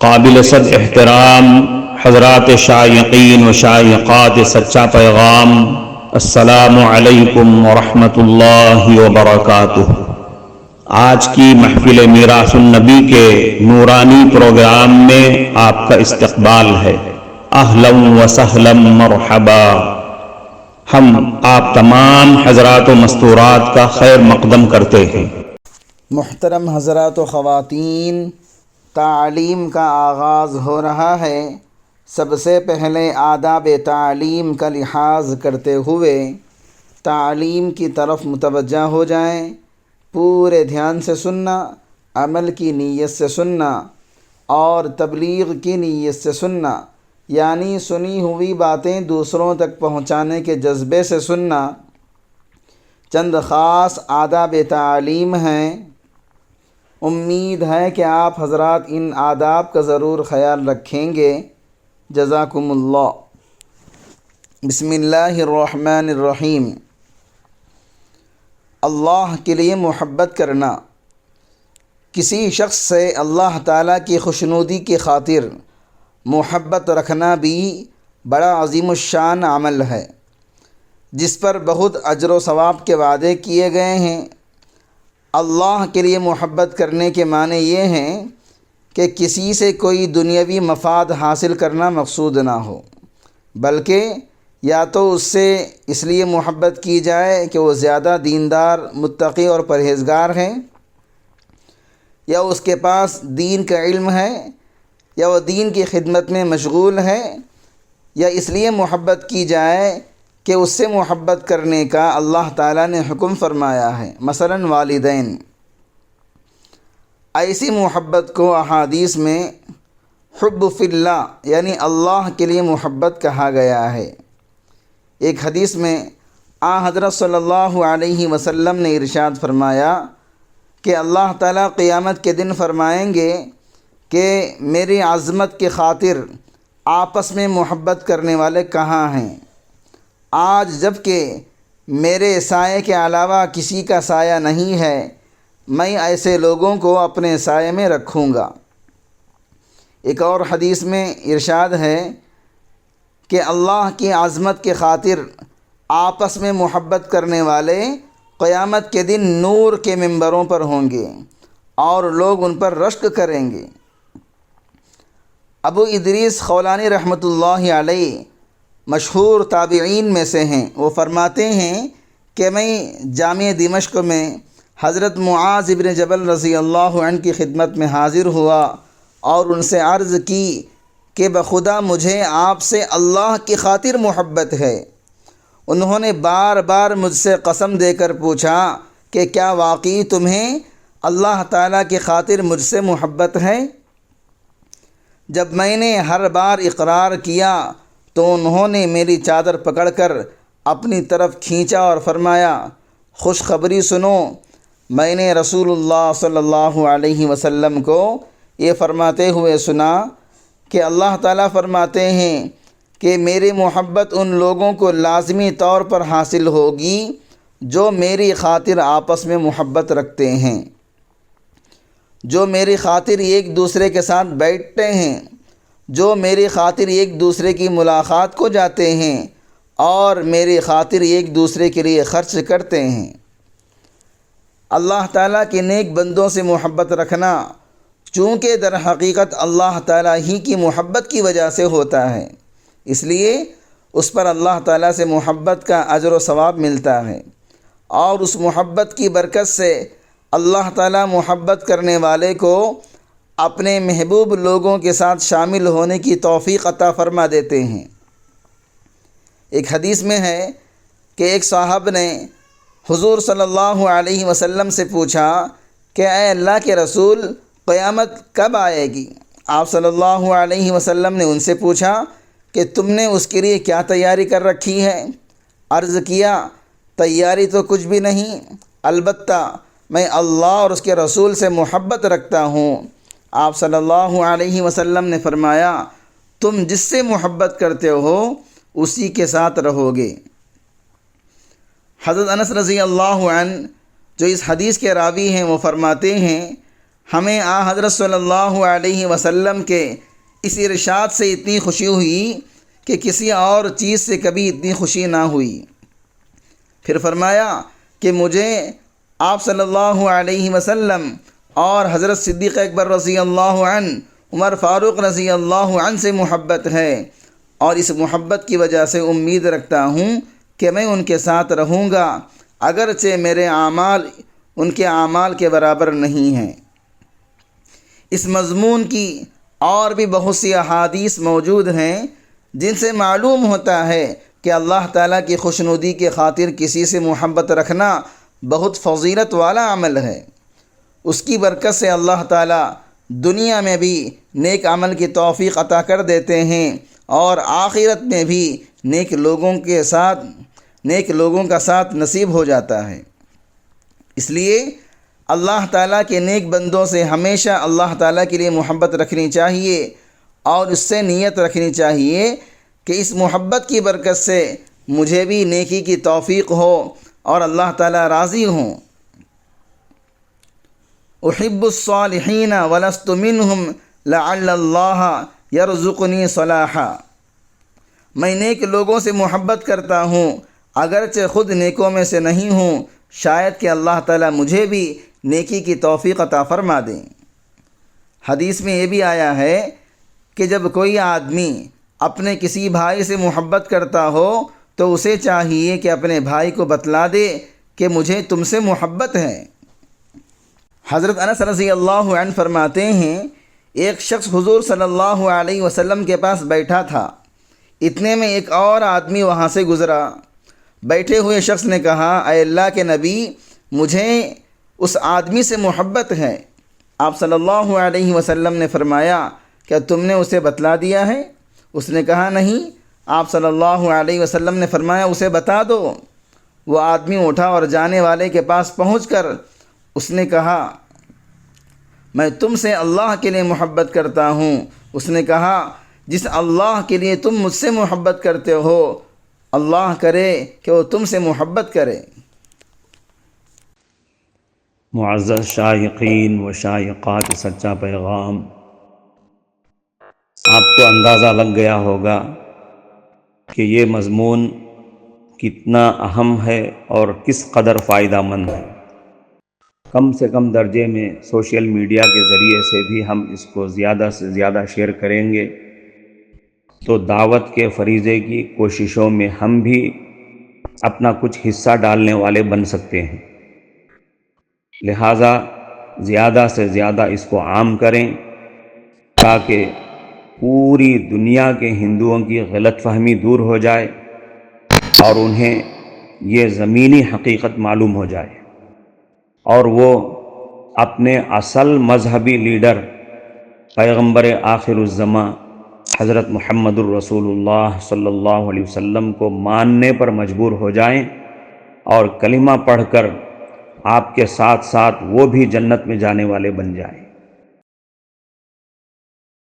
قابل صد احترام حضرات شائقین و شائقات سچا پیغام، السلام علیکم ورحمۃ اللہ وبرکاتہ۔ آج کی محفل میراث النبی کے نورانی پروگرام میں آپ کا استقبال ہے۔ اہلا و سہلا مرحبا۔ ہم آپ تمام حضرات و مستورات کا خیر مقدم کرتے ہیں۔ محترم حضرات و خواتین، تعلیم کا آغاز ہو رہا ہے۔ سب سے پہلے آداب تعلیم کا لحاظ کرتے ہوئے تعلیم کی طرف متوجہ ہو جائیں۔ پورے دھیان سے سننا، عمل کی نیت سے سننا اور تبلیغ کی نیت سے سننا، یعنی سنی ہوئی باتیں دوسروں تک پہنچانے کے جذبے سے سننا۔ چند خاص آداب تعلیم ہیں۔ امید ہے کہ آپ حضرات ان آداب کا ضرور خیال رکھیں گے۔ جزاکم اللہ۔ بسم اللہ الرحمن الرحیم۔ اللہ کے لیے محبت کرنا۔ کسی شخص سے اللہ تعالیٰ کی خوشنودی کی خاطر محبت رکھنا بھی بڑا عظیم الشان عمل ہے، جس پر بہت اجر و ثواب کے وعدے کیے گئے ہیں۔ اللہ کے لیے محبت کرنے کے معنی یہ ہیں کہ کسی سے کوئی دنیاوی مفاد حاصل کرنا مقصود نہ ہو، بلکہ یا تو اس سے اس لیے محبت کی جائے کہ وہ زیادہ دیندار، متقی اور پرہیزگار ہے، یا اس کے پاس دین کا علم ہے، یا وہ دین کی خدمت میں مشغول ہے، یا اس لیے محبت کی جائے کہ اس سے محبت کرنے کا اللہ تعالیٰ نے حکم فرمایا ہے، مثلا والدین۔ ایسی محبت کو احادیث میں حب فی اللہ یعنی اللہ کے لیے محبت کہا گیا ہے۔ ایک حدیث میں حضرت صلی اللہ علیہ وسلم نے ارشاد فرمایا کہ اللہ تعالیٰ قیامت کے دن فرمائیں گے کہ میری عظمت کی خاطر آپس میں محبت کرنے والے کہاں ہیں؟ آج جب کہ میرے سائے کے علاوہ کسی کا سایہ نہیں ہے، میں ایسے لوگوں کو اپنے سائے میں رکھوں گا۔ ایک اور حدیث میں ارشاد ہے کہ اللہ کی عظمت کی خاطر آپس میں محبت کرنے والے قیامت کے دن نور کے ممبروں پر ہوں گے اور لوگ ان پر رشک کریں گے۔ ابو ادریس خولانی رحمۃ اللہ علیہ مشہور تابعین میں سے ہیں۔ وہ فرماتے ہیں کہ میں جامع دمشق میں حضرت معاذ بن جبل رضی اللہ عنہ کی خدمت میں حاضر ہوا اور ان سے عرض کی کہ بخدا مجھے آپ سے اللہ کی خاطر محبت ہے۔ انہوں نے بار بار مجھ سے قسم دے کر پوچھا کہ کیا واقعی تمہیں اللہ تعالیٰ کی خاطر مجھ سے محبت ہے؟ جب میں نے ہر بار اقرار کیا تو انہوں نے میری چادر پکڑ کر اپنی طرف کھینچا اور فرمایا، خوشخبری سنو، میں نے رسول اللہ صلی اللہ علیہ وسلم کو یہ فرماتے ہوئے سنا کہ اللہ تعالیٰ فرماتے ہیں کہ میری محبت ان لوگوں کو لازمی طور پر حاصل ہوگی جو میری خاطر آپس میں محبت رکھتے ہیں، جو میری خاطر ایک دوسرے کے ساتھ بیٹھتے ہیں، جو میری خاطر ایک دوسرے کی ملاقات کو جاتے ہیں اور میری خاطر ایک دوسرے کے لیے خرچ کرتے ہیں۔ اللہ تعالیٰ کے نیک بندوں سے محبت رکھنا چونکہ در حقیقت اللہ تعالیٰ ہی کی محبت کی وجہ سے ہوتا ہے، اس لیے اس پر اللہ تعالیٰ سے محبت کا اجر و ثواب ملتا ہے، اور اس محبت کی برکت سے اللہ تعالیٰ محبت کرنے والے کو اپنے محبوب لوگوں کے ساتھ شامل ہونے کی توفیق عطا فرما دیتے ہیں۔ ایک حدیث میں ہے کہ ایک صاحب نے حضور صلی اللہ علیہ وسلم سے پوچھا کہ اے اللہ کے رسول، قیامت کب آئے گی؟ آپ صلی اللہ علیہ وسلم نے ان سے پوچھا کہ تم نے اس کے لیے کیا تیاری کر رکھی ہے؟ عرض کیا، تیاری تو کچھ بھی نہیں، البتہ میں اللہ اور اس کے رسول سے محبت رکھتا ہوں۔ آپ صلی اللہ علیہ وسلم نے فرمایا، تم جس سے محبت کرتے ہو اسی کے ساتھ رہو گے۔ حضرت انس رضی اللہ عنہ جو اس حدیث کے راوی ہیں وہ فرماتے ہیں، ہمیں حضرت صلی اللہ علیہ وسلم کے اس ارشاد سے اتنی خوشی ہوئی کہ کسی اور چیز سے کبھی اتنی خوشی نہ ہوئی۔ پھر فرمایا کہ مجھے آپ صلی اللہ علیہ وسلم اور حضرت صدیق اکبر رضی اللہ عنہ، عمر فاروق رضی اللہ عنہ سے محبت ہے، اور اس محبت کی وجہ سے امید رکھتا ہوں کہ میں ان کے ساتھ رہوں گا، اگرچہ میرے اعمال ان کے اعمال کے برابر نہیں ہیں۔ اس مضمون کی اور بھی بہت سی احادیث موجود ہیں جن سے معلوم ہوتا ہے کہ اللہ تعالیٰ کی خوشنودی کی خاطر کسی سے محبت رکھنا بہت فضیلت والا عمل ہے۔ اس کی برکت سے اللہ تعالیٰ دنیا میں بھی نیک عمل کی توفیق عطا کر دیتے ہیں، اور آخرت میں بھی نیک لوگوں کا ساتھ نصیب ہو جاتا ہے۔ اس لیے اللہ تعالیٰ کے نیک بندوں سے ہمیشہ اللہ تعالیٰ کے لیے محبت رکھنی چاہیے، اور اس سے نیت رکھنی چاہیے کہ اس محبت کی برکت سے مجھے بھی نیکی کی توفیق ہو اور اللہ تعالیٰ راضی ہوں۔ احب الصالحین ولست منہم لعل اللہ یرزقنی صلاحا، میں نیک لوگوں سے محبت کرتا ہوں، اگرچہ خود نیکوں میں سے نہیں ہوں، شاید کہ اللہ تعالیٰ مجھے بھی نیکی کی توفیق عطا فرما دیں۔ حدیث میں یہ بھی آیا ہے کہ جب کوئی آدمی اپنے کسی بھائی سے محبت کرتا ہو تو اسے چاہیے کہ اپنے بھائی کو بتلا دے کہ مجھے تم سے محبت ہے۔ حضرت انس رضی اللہ عنہ فرماتے ہیں، ایک شخص حضور صلی اللہ علیہ وسلم کے پاس بیٹھا تھا، اتنے میں ایک اور آدمی وہاں سے گزرا۔ بیٹھے ہوئے شخص نے کہا، اے اللہ کے نبی، مجھے اس آدمی سے محبت ہے۔ آپ صلی اللہ علیہ وسلم نے فرمایا، کیا تم نے اسے بتلا دیا ہے؟ اس نے کہا نہیں۔ آپ صلی اللہ علیہ وسلم نے فرمایا، اسے بتا دو۔ وہ آدمی اٹھا اور جانے والے کے پاس پہنچ کر اس نے کہا، میں تم سے اللہ کے لیے محبت کرتا ہوں۔ اس نے کہا، جس اللہ کے لیے تم مجھ سے محبت کرتے ہو، اللہ کرے کہ وہ تم سے محبت کرے۔ معزز شائقین و شائقات سچا پیغام، آپ کو اندازہ لگ گیا ہوگا کہ یہ مضمون کتنا اہم ہے اور کس قدر فائدہ مند ہے۔ کم سے کم درجے میں سوشل میڈیا کے ذریعے سے بھی ہم اس کو زیادہ سے زیادہ شیئر کریں گے تو دعوت کے فریضے کی کوششوں میں ہم بھی اپنا کچھ حصہ ڈالنے والے بن سکتے ہیں۔ لہٰذا زیادہ سے زیادہ اس کو عام کریں تاکہ پوری دنیا کے ہندوؤں کی غلط فہمی دور ہو جائے اور انہیں یہ زمینی حقیقت معلوم ہو جائے، اور وہ اپنے اصل مذہبی لیڈر پیغمبر آخر الزماں حضرت محمد الرسول اللہ صلی اللہ علیہ وسلم کو ماننے پر مجبور ہو جائیں، اور کلمہ پڑھ کر آپ کے ساتھ ساتھ وہ بھی جنت میں جانے والے بن جائیں۔